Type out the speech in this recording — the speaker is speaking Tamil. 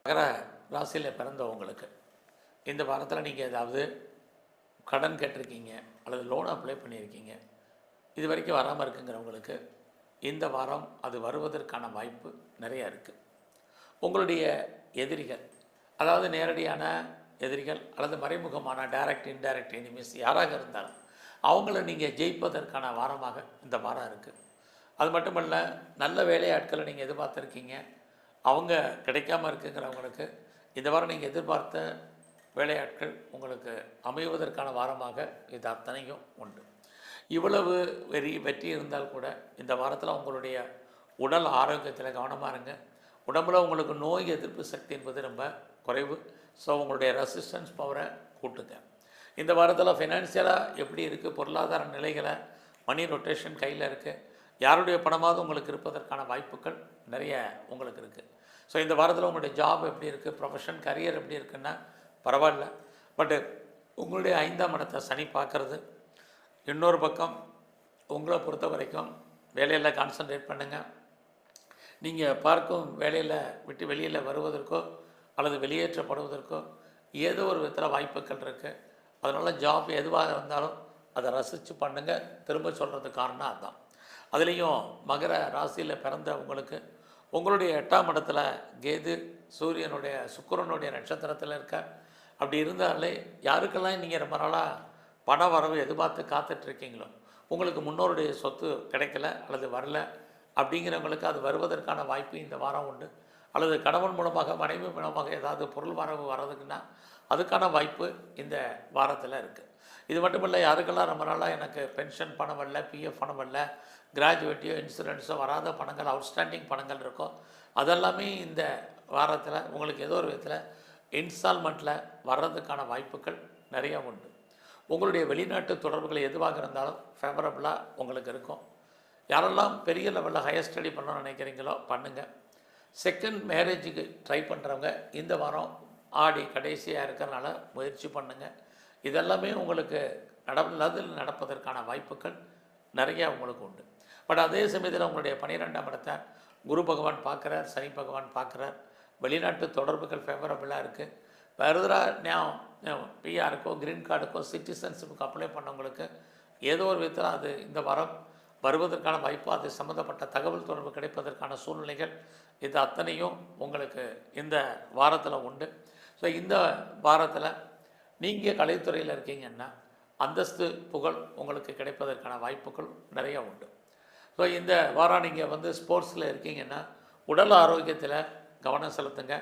மகர ராசியில் பிறந்தவங்களுக்கு இந்த வாரத்தில் நீங்கள் ஏதாவது கடன் கேட்டிருக்கீங்க அல்லது லோன் அப்ளை பண்ணியிருக்கீங்க, இது வரைக்கும் வராமல் இருக்குங்கிறவங்களுக்கு இந்த வாரம் அது வருவதற்கான வாய்ப்பு நிறையா இருக்குது. உங்களுடைய எதிரிகள், அதாவது நேரடியான எதிரிகள் அல்லது மறைமுகமான டைரக்ட் இன்டைரக்ட் எனிமீஸ் யாராக இருந்தாலும் அவங்கள நீங்கள் ஜெயிப்பதற்கான வாரமாக இந்த வாரம் இருக்குது. அது மட்டுமல்ல, நல்ல வேலையாட்களை நீங்கள் எதிர்பார்த்துருக்கீங்க, அவங்க கிடைக்காமல் இருக்குங்கிறவங்களுக்கு இந்த வாரம் நீங்கள் எதிர்பார்த்த வேலையாட்கள் உங்களுக்கு அமைவதற்கான வாரமாக இது அத்தனையும் உண்டு. இவ்வளவு வெற்றி இருந்தால் கூட இந்த வாரத்தில் உங்களுடைய உடல் ஆரோக்கியத்தில் கவனமாக இருங்க. உடம்பில் உங்களுக்கு நோய் எதிர்ப்பு சக்தி என்பது ரொம்ப குறைவு. ஸோ உங்களுடைய ரெசிஸ்டன்ஸ் பவரை கூட்டுங்க. இந்த வாரத்தில் ஃபினான்ஷியலாக எப்படி இருக்குது, பொருளாதார நிலைகளை, மணி ரொட்டேஷன் கையில் இருக்குது, யாருடைய பணமாவது உங்களுக்கு இருப்பதற்கான வாய்ப்புகள் நிறைய உங்களுக்கு இருக்குது. ஸோ இந்த வாரத்தில் உங்களுடைய ஜாப் எப்படி இருக்குது, ப்ரொஃபஷன் கரியர் எப்படி இருக்குன்னா பரவாயில்ல. பட்டு உங்களுடைய 5ஆம் இடத்தை சனி பார்க்குறது. இன்னொரு பக்கம் உங்களை பொறுத்த வரைக்கும் வேலையில் கான்சன்ட்ரேட் பண்ணுங்கள். நீங்கள் பார்க்கும் வேலையில் விட்டு வெளியில் வருவதற்கோ அல்லது வெளியேற்றப்படுவதற்கோ ஏதோ ஒரு விதத்தில் வாய்ப்புகள் இருக்குது. அதனால் ஜாப் எதுவாக இருந்தாலும் அதை ரசித்து பண்ணுங்கள். திரும்ப சொல்கிறதுக்கு காரணம் அதுதான். அதுலேயும் மகர ராசியில் பிறந்த உங்களுடைய 8ஆம் இடத்துல கேது சூரியனுடைய சுக்கிரனுடைய நட்சத்திரத்தில் இருக்க. அப்படி இருந்தாலே யாருக்கெல்லாம் நீங்கள் ரொம்ப நாளாக பண வரவு எதிர்பார்த்து காத்துட்ருக்கீங்களோ, உங்களுக்கு முன்னோருடைய சொத்து கிடைக்கல அல்லது வரல அப்படிங்கிறவங்களுக்கு அது வருவதற்கான வாய்ப்பு இந்த வாரம் உண்டு. அல்லது கணவன் மூலமாக மனைவி மூலமாக ஏதாவது பொருள் வரவு வர்றதுக்குன்னா அதுக்கான வாய்ப்பு இந்த வாரத்தில் இருக்குது. இது மட்டும் இல்லை, யாருக்கெல்லாம் ரொம்ப நாளாக எனக்கு பென்ஷன் பணம் வரல, பிஎஃப் பணம் வரல, கிராஜுவேட்டியோ இன்சூரன்ஸோ வராத பணங்கள், அவுட்ஸ்டாண்டிங் பணங்கள் இருக்கோ, அதெல்லாமே இந்த வாரத்தில் உங்களுக்கு ஏதோ ஒரு விதத்தில் இன்ஸ்டால்மெண்ட்டில் வர்றதுக்கான வாய்ப்புகள் நிறையா உண்டு. உங்களுடைய வெளிநாட்டு தொடர்புகள் எதுவாக இருந்தாலும் ஃபேவரபுளாக உங்களுக்கு இருக்கும். யாரெல்லாம் பெரிய லெவலில் ஹையர் ஸ்டடி பண்ணணும்னு நினைக்கிறீங்களோ பண்ணுங்கள். செகண்ட் மேரேஜுக்கு ட்ரை பண்ணுறவங்க இந்த வாரம் ஆடி கடைசியாக இருக்கிறனால முயற்சி பண்ணுங்கள். இதெல்லாமே உங்களுக்கு நடப்பதற்கான வாய்ப்புகள் நிறையா உங்களுக்கு உண்டு. பட் அதே சமயத்தில் உங்களுடைய 12ஆம் இடத்தை குரு பகவான் பார்க்குறார், சனி பகவான் பார்க்குறார். வெளிநாட்டு தொடர்புகள் ஃபேவரபுளாக இருக்குது. ஃபர்தராக பிஆருக்கோ க்ரீன் கார்டுக்கோ சிட்டிசன்ஷிப்புக்கு அப்ளை பண்ணவங்களுக்கு ஏதோ ஒரு விதத்தில் அது இந்த வாரம் வருவதற்கான வாய்ப்பு, அது சம்மந்தப்பட்ட தகவல் தொடர்பு கிடைப்பதற்கான சூழ்நிலைகள் இது அத்தனையும் உங்களுக்கு இந்த வாரத்தில் உண்டு. ஸோ இந்த வாரத்தில் நீங்கள் கலைத்துறையில் இருக்கீங்கன்னா அந்தஸ்து புகழ் உங்களுக்கு கிடைப்பதற்கான வாய்ப்புகள் நிறையா உண்டு. ஸோ இந்த வாரம் நீங்கள் ஸ்போர்ட்ஸில் இருக்கீங்கன்னா உடல் ஆரோக்கியத்தில் கவனம் செலுத்துங்க.